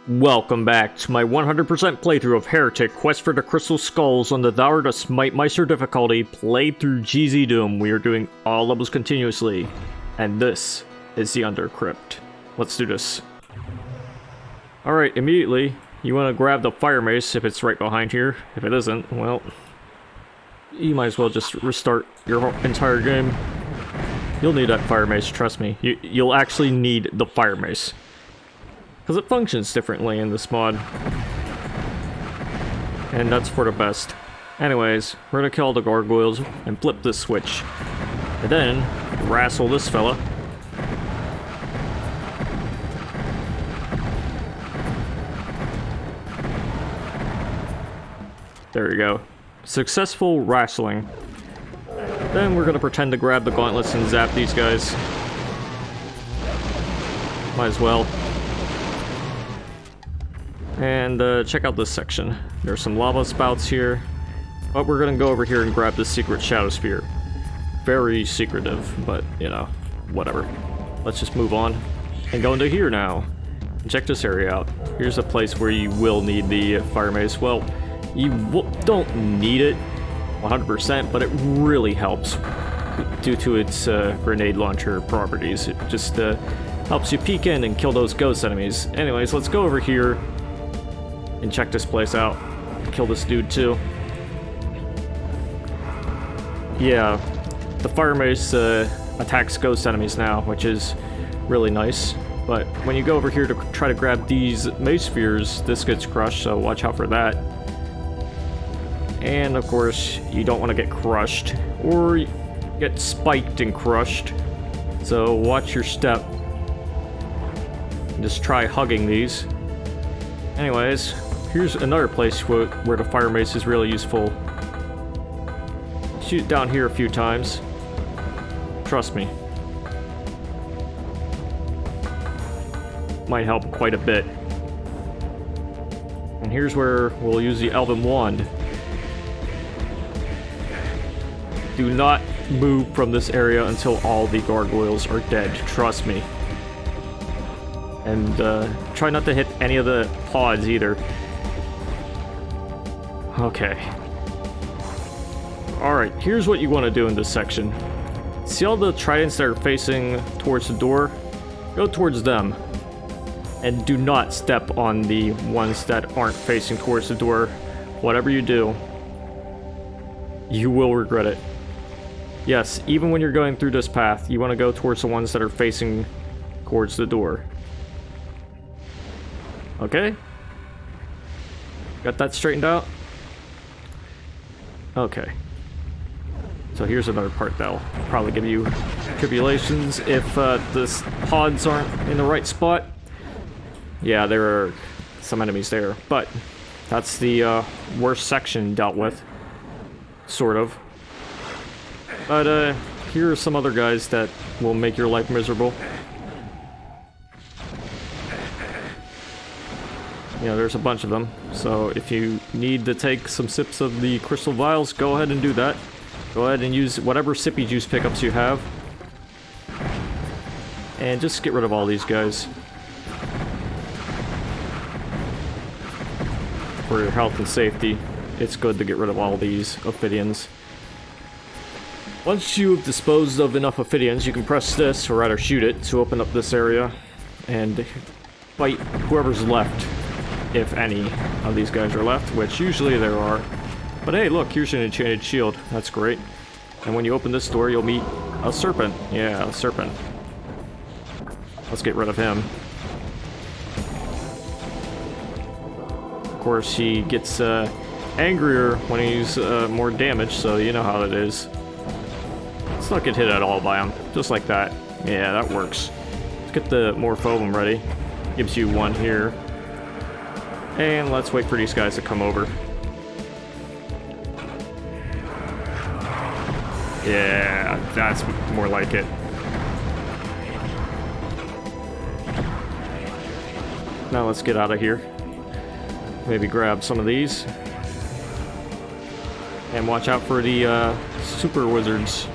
Welcome back to my 100% playthrough of Heretic, Quest for the Crystal Skulls on the Thou Art a Smite-Meister difficulty, played through GZDoom. We are doing all levels continuously, and this is the Undercrypt. Let's do this. Alright, immediately, you want to grab the fire mace if it's right behind here. If it isn't, well, you might as well just restart your entire game. You'll need that fire mace, trust me. You'll actually need the fire mace, because it functions differently in this mod. And that's for the best. Anyways, we're gonna kill all the gargoyles and flip this switch. And then, wrestle this fella. There you go. Successful wrestling. Then we're gonna pretend to grab the gauntlets and zap these guys. Might as well. And check out this section. There's some lava spouts here. But we're gonna go over here and grab this secret shadow spear. Very secretive, but you know, whatever. Let's just move on and go into here now. And check this area out. Here's a place where you will need the fire mace. Well, you don't need it 100%, but it really helps due to its grenade launcher properties. It just helps you peek in and kill those ghost enemies. Anyways, let's go over here and check this place out. Kill this dude too. Yeah, the fire mace attacks ghost enemies now, which is really nice. But when you go over here to try to grab these mace spheres, this gets crushed, so watch out for that. And of course, you don't want to get crushed or get spiked and crushed. So watch your step. Just try hugging these. Anyways, here's another place where the fire mace is really useful. Shoot down here a few times. Trust me. Might help quite a bit. And here's where we'll use the Elven Wand. Do not move from this area until all the gargoyles are dead. Trust me. And try not to hit any of the pods either. Okay. Alright, here's what you want to do in this section. See all the tridents that are facing towards the door? Go towards them. And do not step on the ones that aren't facing towards the door. Whatever you do, you will regret it. Yes, even when you're going through this path, you want to go towards the ones that are facing towards the door. Okay? Got that straightened out? Okay. So here's another part that'll probably give you tribulations if the pods aren't in the right spot. Yeah, there are some enemies there, but that's the worst section dealt with. Sort of. But here are some other guys that will make your life miserable. Yeah, there's a bunch of them. So if you need to take some sips of the crystal vials, go ahead and do that. Go ahead and use whatever sippy juice pickups you have. And just get rid of all these guys. For your health and safety, it's good to get rid of all these Ophidians. Once you've disposed of enough Ophidians, you can press this, or rather shoot it, to open up this area and fight whoever's left, if any of these guys are left, which usually there are. But hey, look, here's an enchanted shield. That's great. And when you open this door, you'll meet a serpent. Yeah, a serpent. Let's get rid of him. Of course, he gets angrier when he's more damaged, so you know how it is. Let's not get hit at all by him. Just like that. Yeah, that works. Let's get the Morphobum ready. Gives you one here. And let's wait for these guys to come over. Yeah, that's more like it. Now let's get out of here. Maybe grab some of these. And watch out for the super wizards.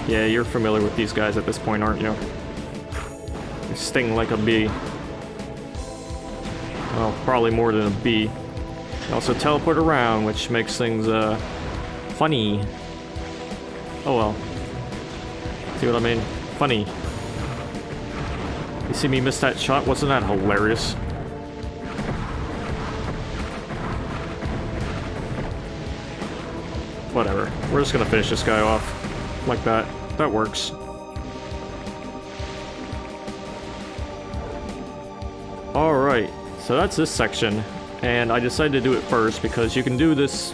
Yeah, you're familiar with these guys at this point, aren't you? They sting like a bee. Well, probably more than a bee. They also teleport around, which makes things, funny. Oh well. See what I mean? Funny. You see me miss that shot? Wasn't that hilarious? Whatever. We're just gonna finish this guy off. Like that. That works. Alright. So that's this section. And I decided to do it first because you can do this.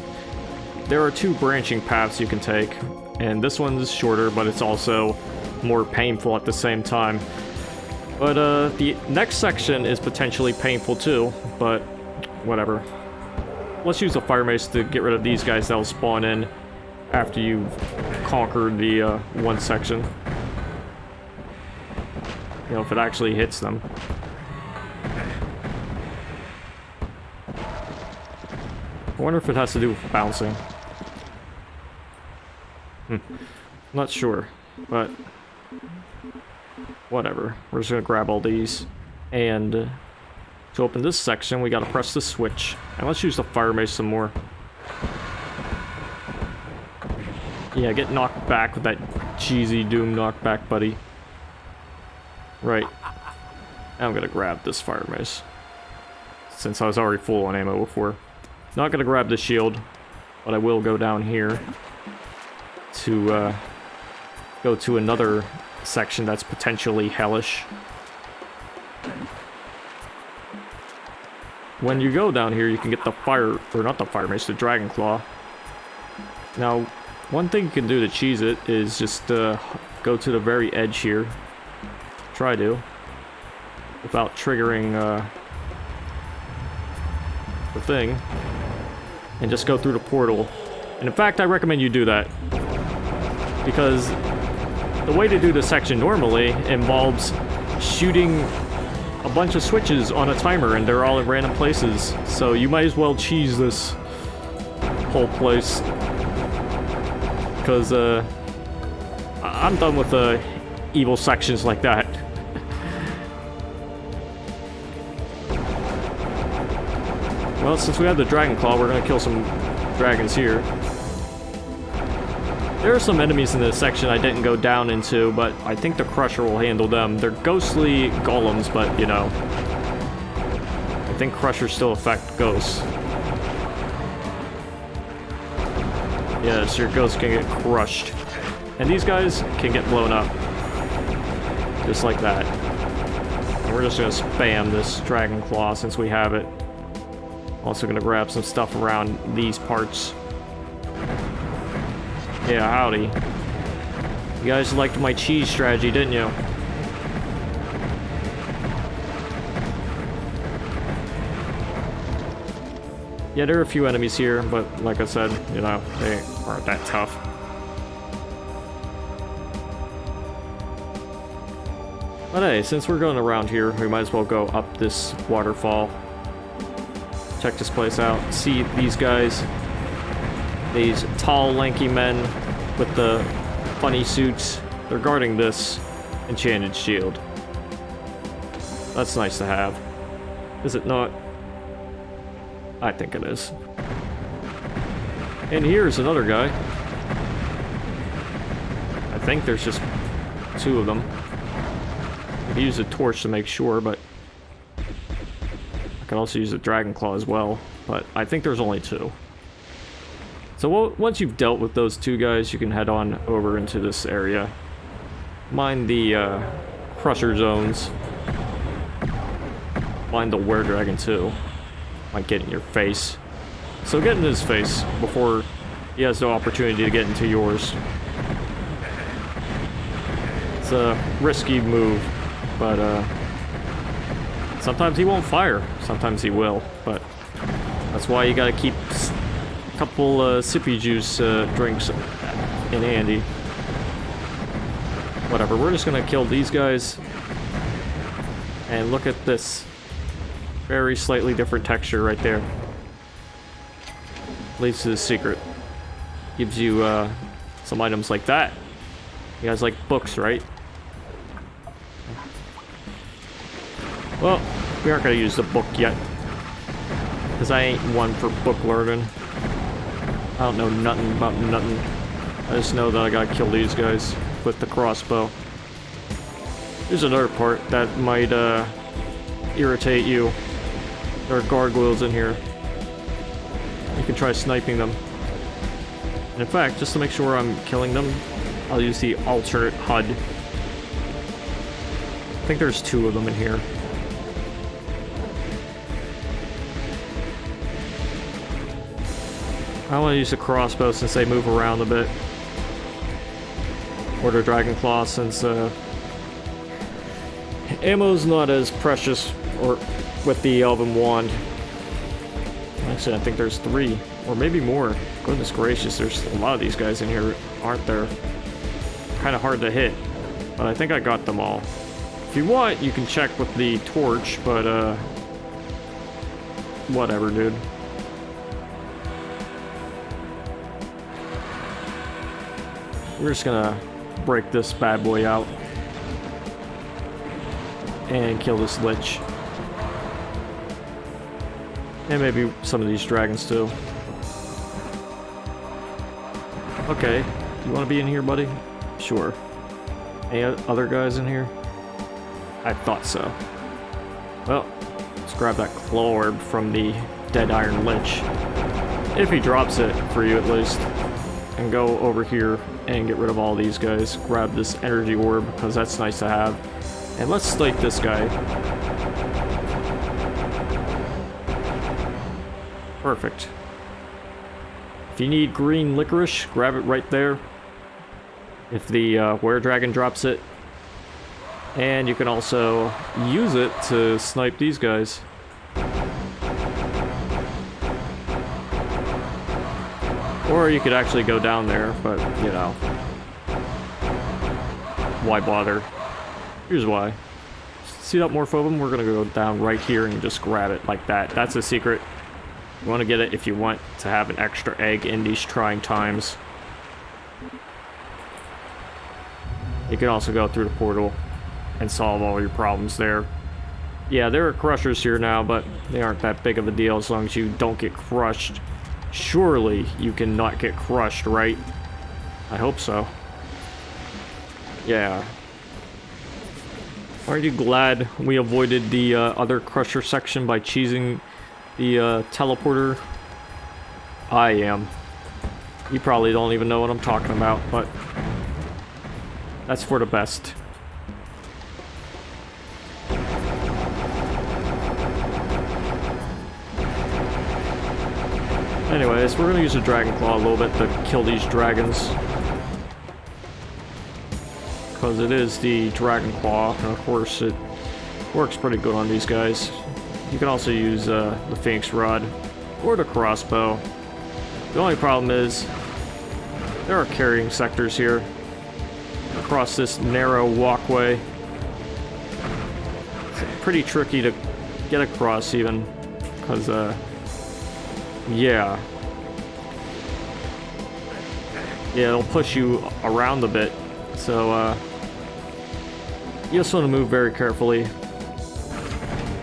There are two branching paths you can take. And this one's shorter, but it's also more painful at the same time. But the next section is potentially painful too, but whatever. Let's use the fire mace to get rid of these guys that'll spawn in after you've conquered the one section. You know, if it actually hits them. I wonder if it has to do with bouncing. Not sure, but whatever. We're just gonna grab all these. And to open this section, we gotta press the switch. And let's use the fire mace some more. Yeah, get knocked back with that GZDoom knockback, buddy. Right. Now I'm gonna grab this fire mace, since I was already full on ammo before. Not gonna grab the shield, but I will go down here to go to another section that's potentially hellish. When you go down here, you can get the fire, or not the fire mace, the dragon claw. Now, one thing you can do to cheese it is just go to the very edge here. Try to, without triggering the thing, and just go through the portal. And in fact, I recommend you do that, because the way to do this section normally involves shooting a bunch of switches on a timer, and they're all in random places. So you might as well cheese this whole place, because I'm done with evil sections like that. Well, since we have the dragon claw, we're gonna kill some dragons here. There are some enemies in this section I didn't go down into, but I think the Crusher will handle them. They're ghostly golems, but, you know, I think Crushers still affect ghosts. Yes, your ghosts can get crushed. And these guys can get blown up. Just like that. And we're just gonna spam this dragon claw since we have it. Also gonna grab some stuff around these parts. Yeah, howdy. You guys liked my cheese strategy, didn't you? Yeah, there are a few enemies here, but like I said, you know, they aren't that tough. But hey, since we're going around here, we might as well go up this waterfall. Check this place out. See these guys? These tall, lanky men with the funny suits. They're guarding this enchanted shield. That's nice to have. Is it not? I think it is. And here's another guy. I think there's just two of them. I can use a torch to make sure, but I can also use a dragon claw as well. But I think there's only two. So once you've dealt with those two guys, you can head on over into this area. Mind the crusher zones. Mind the were-dragon too. Might get in your face. So get in his face before he has no opportunity to get into yours. It's a risky move, but sometimes he won't fire. Sometimes he will, but that's why you gotta keep couple sippy juice drinks in handy. Whatever, we're just gonna kill these guys. And look at this. Very slightly different texture right there. Leads to the secret. Gives you some items like that. You guys like books, right? Well, we aren't gonna use the book yet. because I ain't one for book learning. I don't know nothing about nothing. I just know that I gotta kill these guys with the crossbow. Here's another part that might irritate you. There are gargoyles in here. You can try sniping them. And in fact, just to make sure I'm killing them, I'll use the alternate HUD. I think there's 2 of them in here. I want to use the crossbow since they move around a bit. Or the dragon claw since ammo's not as precious or with the elven wand. Actually, I think there's 3 or maybe more. Goodness gracious, there's a lot of these guys in here, aren't there? Kind of hard to hit, but I think I got them all. If you want, you can check with the torch, but whatever, dude. We're just gonna break this bad boy out and kill this lich. And maybe some of these dragons too. Okay, you wanna be in here, buddy? Sure. Any other guys in here? I thought so. Well, let's grab that claw orb from the Dead Iron Lich. If he drops it for you at least. And go over here and get rid of all these guys. Grab this energy orb, because that's nice to have. And let's snipe this guy. Perfect. If you need green licorice, grab it right there. If the were-dragon drops it. And you can also use it to snipe these guys. Or you could actually go down there, but, you know. Why bother? Here's why. See that morphobum? We're gonna go down right here and just grab it like that. That's a secret. You want to get it if you want to have an extra egg in these trying times. You can also go through the portal and solve all your problems there. Yeah, there are crushers here now, but they aren't that big of a deal as long as you don't get crushed. Surely you cannot get crushed, right? I hope so. Yeah. Aren't you glad we avoided the other crusher section by cheesing the teleporter? I am. You probably don't even know what I'm talking about, but that's for the best. Anyways, we're gonna use a dragon claw a little bit to kill these dragons. Because it is the dragon claw, and of course it works pretty good on these guys. You can also use the phoenix rod or the crossbow. The only problem is there are carrying sectors here across this narrow walkway. It's pretty tricky to get across even, because yeah, it'll push you around a bit, so you just want to move very carefully.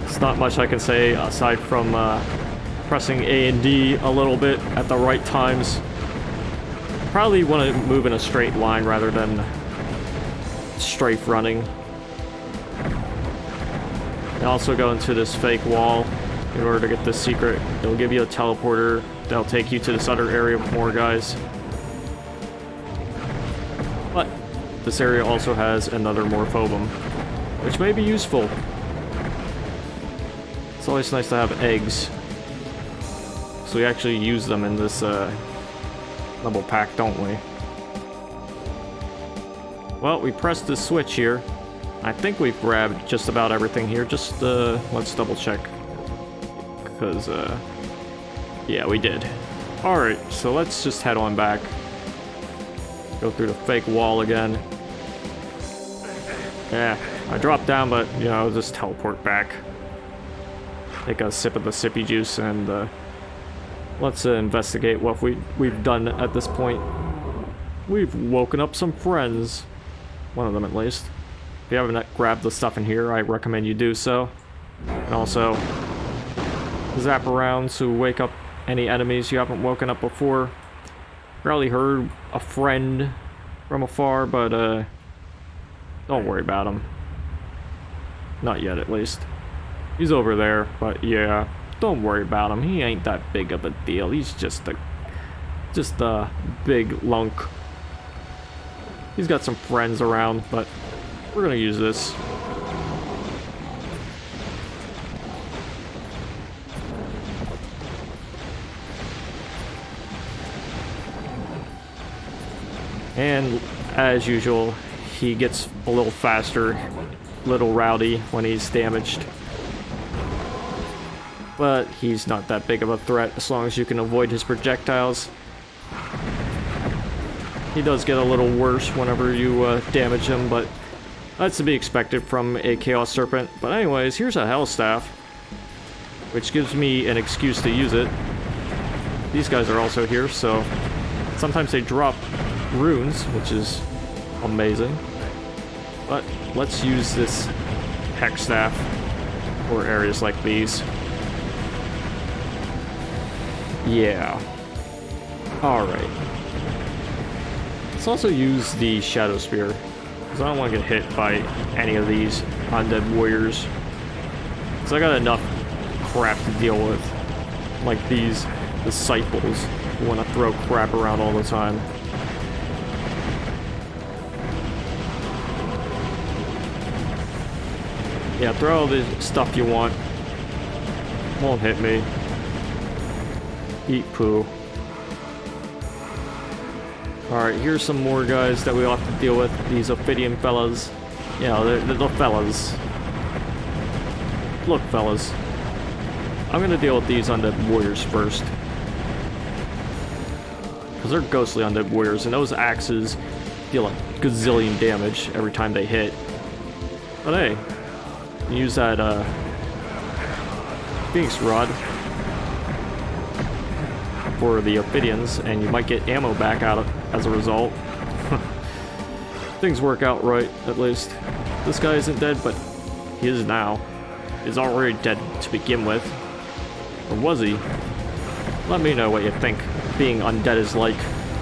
It's not much I can say aside from pressing A and D a little bit at the right times. Probably want to move in a straight line rather than strafe running. And also go into this fake wall in order to get this secret. It'll give you a teleporter that'll take you to this other area with more guys. But this area also has another morphobum, which may be useful. It's always nice to have eggs. So we actually use them in this level pack, don't we? Well, we pressed this switch here. I think we've grabbed just about everything here. Just let's double check. Because, yeah, we did. Alright, so let's just head on back. Go through the fake wall again. Yeah, I dropped down, but, you know, I'll just teleport back. Take a sip of the sippy juice, and, let's investigate what we've done at this point. We've woken up some friends. One of them, at least. If you haven't grabbed the stuff in here, I recommend you do so. And also, zap around to wake up any enemies you haven't woken up before. Probably heard a friend from afar, but don't worry about him. Not yet, at least. He's over there, but yeah, don't worry about him. He ain't that big of a deal. He's just a big lunk. He's got some friends around, but we're gonna use this. And as usual, he gets a little faster, a little rowdy when he's damaged. But he's not that big of a threat as long as you can avoid his projectiles. He does get a little worse whenever you damage him, but that's to be expected from a Chaos Serpent. But anyways, here's a Hell Staff, which gives me an excuse to use it. These guys are also here, so sometimes they drop runes, which is amazing. But let's use this Hex Staff for areas like these. Yeah. Alright. Let's also use the Shadow Spear, because I don't want to get hit by any of these undead warriors. Because I got enough crap to deal with. Like these disciples who want to throw crap around all the time. Yeah, throw all the stuff you want. Won't hit me. Eat poo. Alright, here's some more guys that we'll have to deal with. These Ophidian fellas. You know, they're the fellas. Look, fellas. I'm gonna deal with these undead warriors first. Because they're ghostly undead warriors, and those axes deal a gazillion damage every time they hit. But hey, use that Phoenix Rod for the Ophidians, and you might get ammo back out of, as a result. Things work out right, at least. This guy isn't dead, but he is now. He's already dead to begin with. Or was he? Let me know what you think being undead is like.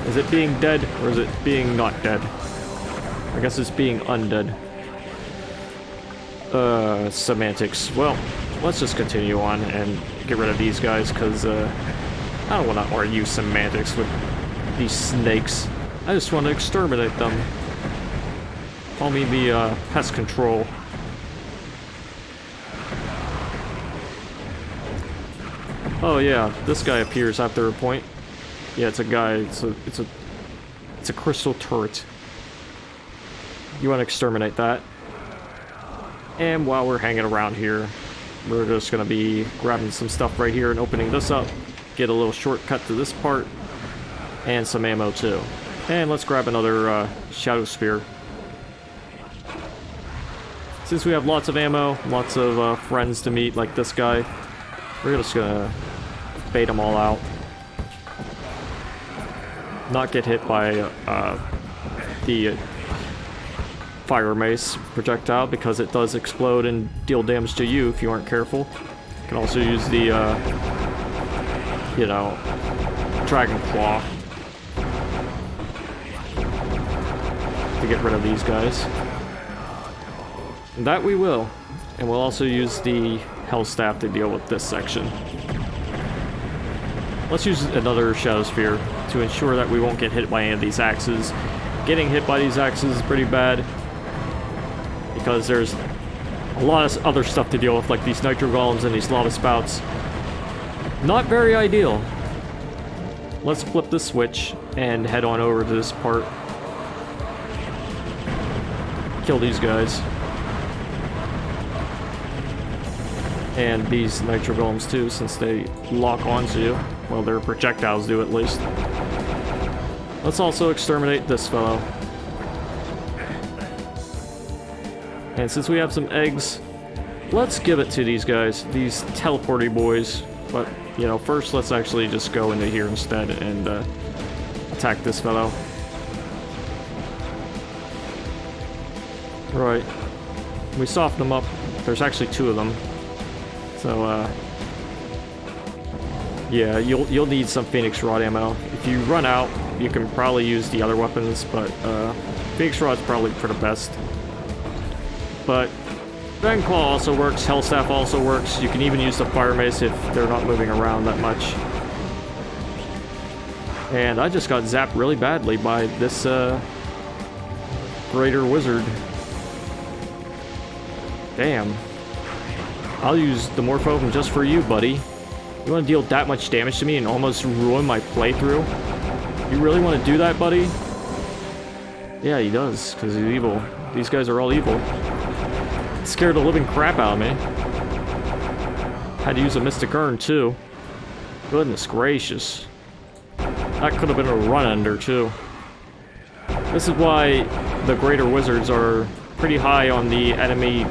Is it being dead, or is it being not dead? I guess it's being undead. Semantics. Well, let's just continue on and get rid of these guys, because I don't want to argue semantics with these snakes. I just want to exterminate them. Call me the pest control. Oh yeah, this guy appears after a point. Yeah, it's a guy. It's a crystal turret. You want to exterminate that. And while we're hanging around here, we're just gonna be grabbing some stuff right here and opening this up. Get a little shortcut to this part. And some ammo too. And let's grab another Shadow Spear. Since we have lots of ammo, lots of friends to meet like this guy, we're just gonna bait them all out. Not get hit by the fire mace projectile, because it does explode and deal damage to you if you aren't careful. You can also use the, you know, Dragon Claw to get rid of these guys. And that we will. And we'll also use the Hell Staff to deal with this section. Let's use another Shadow Spear to ensure that we won't get hit by any of these axes. Getting hit by these axes is pretty bad, because there's a lot of other stuff to deal with, like these nitro golems and these lava spouts. Not very ideal. Let's flip the switch and head on over to this part. Kill these guys. And these nitro golems too, since they lock onto you. Well, their projectiles do, at least. Let's also exterminate this fellow. And since we have some eggs, let's give it to these guys, these teleporty boys. But, you know, first let's actually just go into here instead and attack this fellow. Right. We soften them up. There's actually two of them. So, Yeah, you'll need some Phoenix Rod ammo. If you run out, you can probably use the other weapons, but Phoenix Rod's probably for the best. But Dragon Claw also works, Hellstaff also works. You can even use the Fire Mace if they're not moving around that much. And I just got zapped really badly by this Greater Wizard. Damn. I'll use the Morphogen just for you, buddy. You want to deal that much damage to me and almost ruin my playthrough? You really want to do that, buddy? Yeah, he does, because he's evil. These guys are all evil. Scared the living crap out of me. Had to use a Mystic Urn, too. Goodness gracious. That could have been a run-ender, too. This is why the Greater Wizards are pretty high on the enemy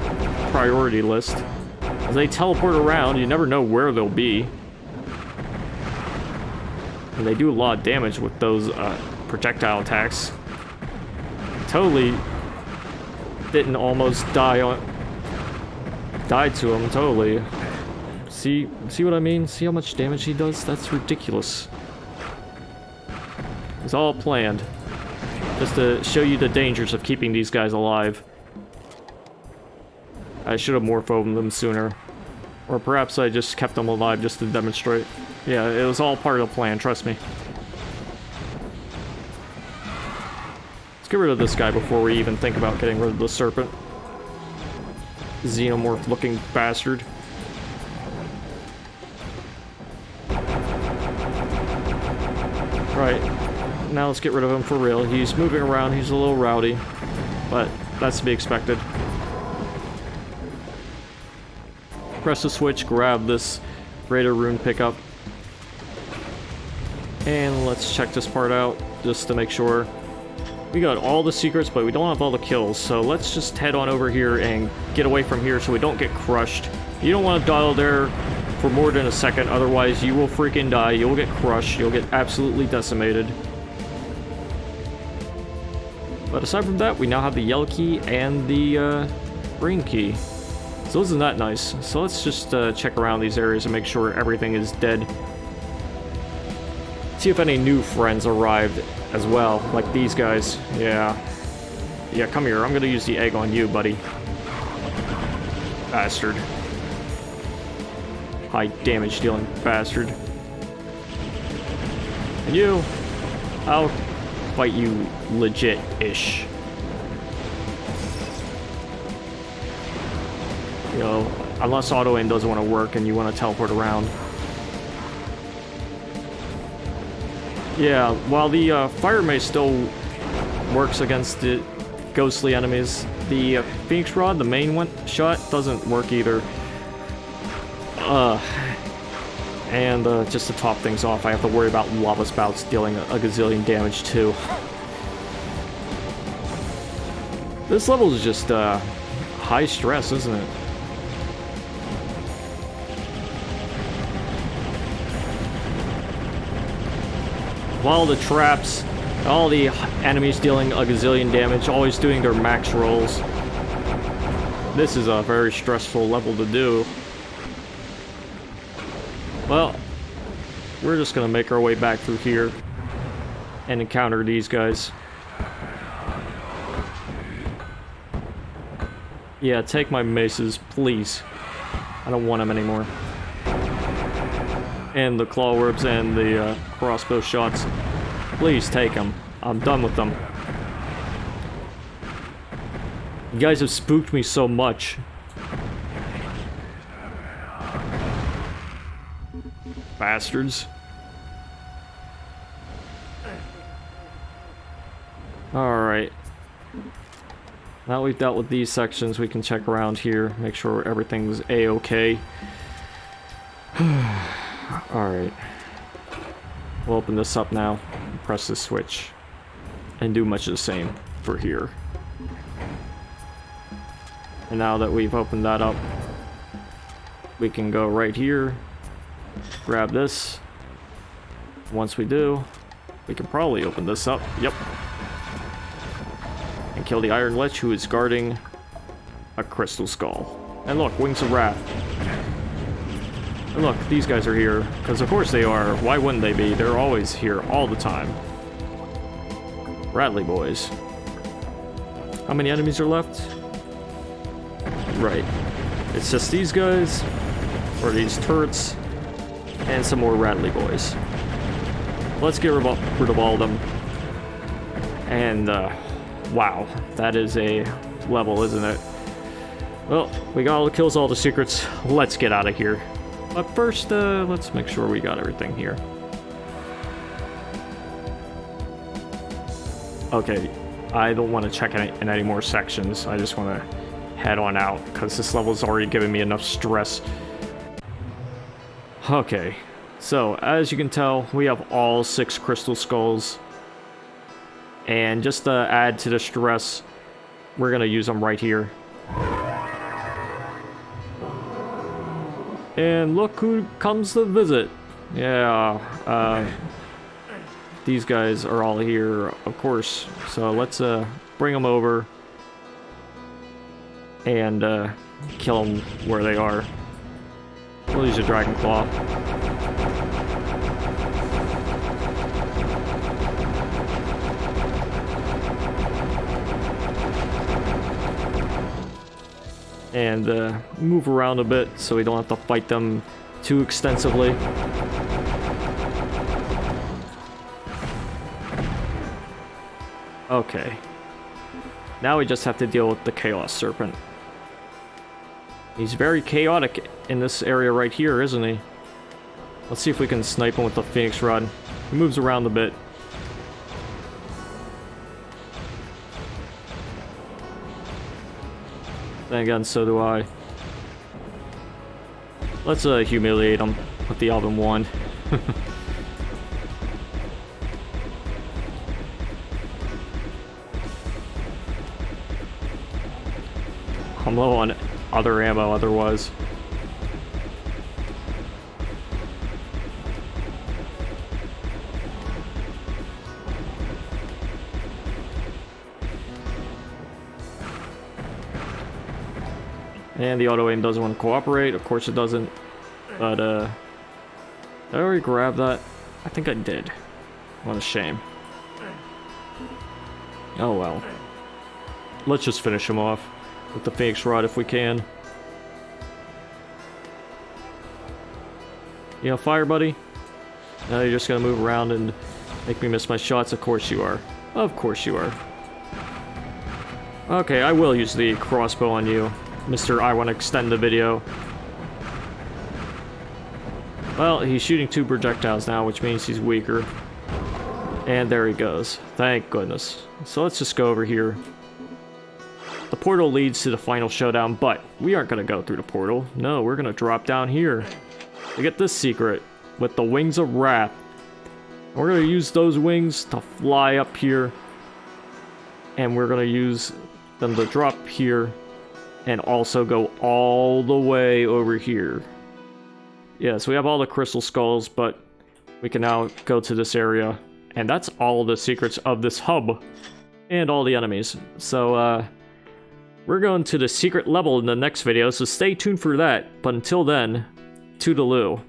priority list. As they teleport around, you never know where they'll be. And they do a lot of damage with those projectile attacks. Totally didn't almost died to him, totally. See what I mean? See how much damage he does? That's ridiculous. It's all planned. Just to show you the dangers of keeping these guys alive. I should have morphoed them sooner. Or perhaps I just kept them alive just to demonstrate. Yeah, it was all part of the plan, trust me. Let's get rid of this guy before we even think about getting rid of the Serpent. Xenomorph-looking bastard. Right, now let's get rid of him for real. He's moving around, he's a little rowdy, but that's to be expected. Press the switch, grab this Greater Rune pickup. And let's check this part out, just to make sure. We got all the secrets, but we don't have all the kills, so let's just head on over here and get away from here so we don't get crushed. You don't want to dawdle there for more than a second, otherwise you will freaking die, you'll get crushed, you'll get absolutely decimated. But aside from that, we now have the yellow key and the green key. So isn't that nice? So let's just check around these areas and make sure everything is dead. See if any new friends arrived as well, like these guys. Yeah, come here, I'm gonna use the egg on you, buddy. Bastard. High damage dealing bastard. And you, I'll fight you legit-ish. You know, unless auto-aim doesn't want to work and you want to teleport around. Yeah, while the Fire Mace still works against the ghostly enemies, the Phoenix Rod, the main one shot, doesn't work either. And just to top things off, I have to worry about lava spouts dealing a gazillion damage too. This level is just high stress, isn't it? While the traps, all the enemies dealing a gazillion damage, always doing their max rolls. This is a very stressful level to do. Well, we're just gonna make our way back through here and encounter these guys. Yeah, take my maces, please. I don't want them anymore. And the claw orbs and the crossbow shots. Please take them. I'm done with them. You guys have spooked me so much. Bastards. Alright. Now we've dealt with these sections, we can check around here, make sure everything's a-okay. Alright. We'll open this up now, press the switch, and do much of the same for here. And now that we've opened that up, we can go right here, grab this. Once we do, we can probably open this up. Yep. And kill the Iron Lich, who is guarding a crystal skull. And look, Wings of Wrath. And look, these guys are here, because of course they are. Why wouldn't they be? They're always here, all the time. Rattly boys. How many enemies are left? Right. It's just these guys, or these turrets, and some more Rattly boys. Let's get rid of all of them. And, wow, that is a level, isn't it? Well, we got all the kills, all the secrets. Let's get out of here. But first, let's make sure we got everything here. Okay, I don't want to check in any more sections. I just want to head on out, because this level's already giving me enough stress. Okay, so as you can tell, we have all 6 crystal skulls. And just to add to the stress, we're going to use them right here. And look who comes to visit. Yeah, these guys are all here, of course. So let's bring them over and kill them where they are. We'll use a Dragon Claw. And move around a bit so we don't have to fight them too extensively. Okay. Now we just have to deal with the Chaos Serpent. He's very chaotic in this area right here, isn't he? Let's see if we can snipe him with the Phoenix Rod. He moves around a bit. Then again, so do I. Let's humiliate him with the Elven Wand. I'm low on other ammo otherwise. And the auto aim doesn't want to cooperate. Of course it doesn't. But, did I already grab that? I think I did. What a shame. Oh well. Let's just finish him off with the Phoenix Rod if we can. You know, fire, buddy? Now you're just gonna move around and make me miss my shots? Of course you are. Of course you are. Okay, I will use the crossbow on you, Mr. I want to extend the video. Well, he's shooting 2 projectiles now, which means he's weaker. And there he goes. Thank goodness. So let's just go over here. The portal leads to the final showdown, but we aren't going to go through the portal. No, we're going to drop down here to get this secret with the Wings of Wrath. We're going to use those wings to fly up here. And we're going to use them to drop here. And also go all the way over here. Yeah, so we have all the crystal skulls, but we can now go to this area. And that's all the secrets of this hub. And all the enemies. So, we're going to the secret level in the next video, so stay tuned for that. But until then, toodaloo.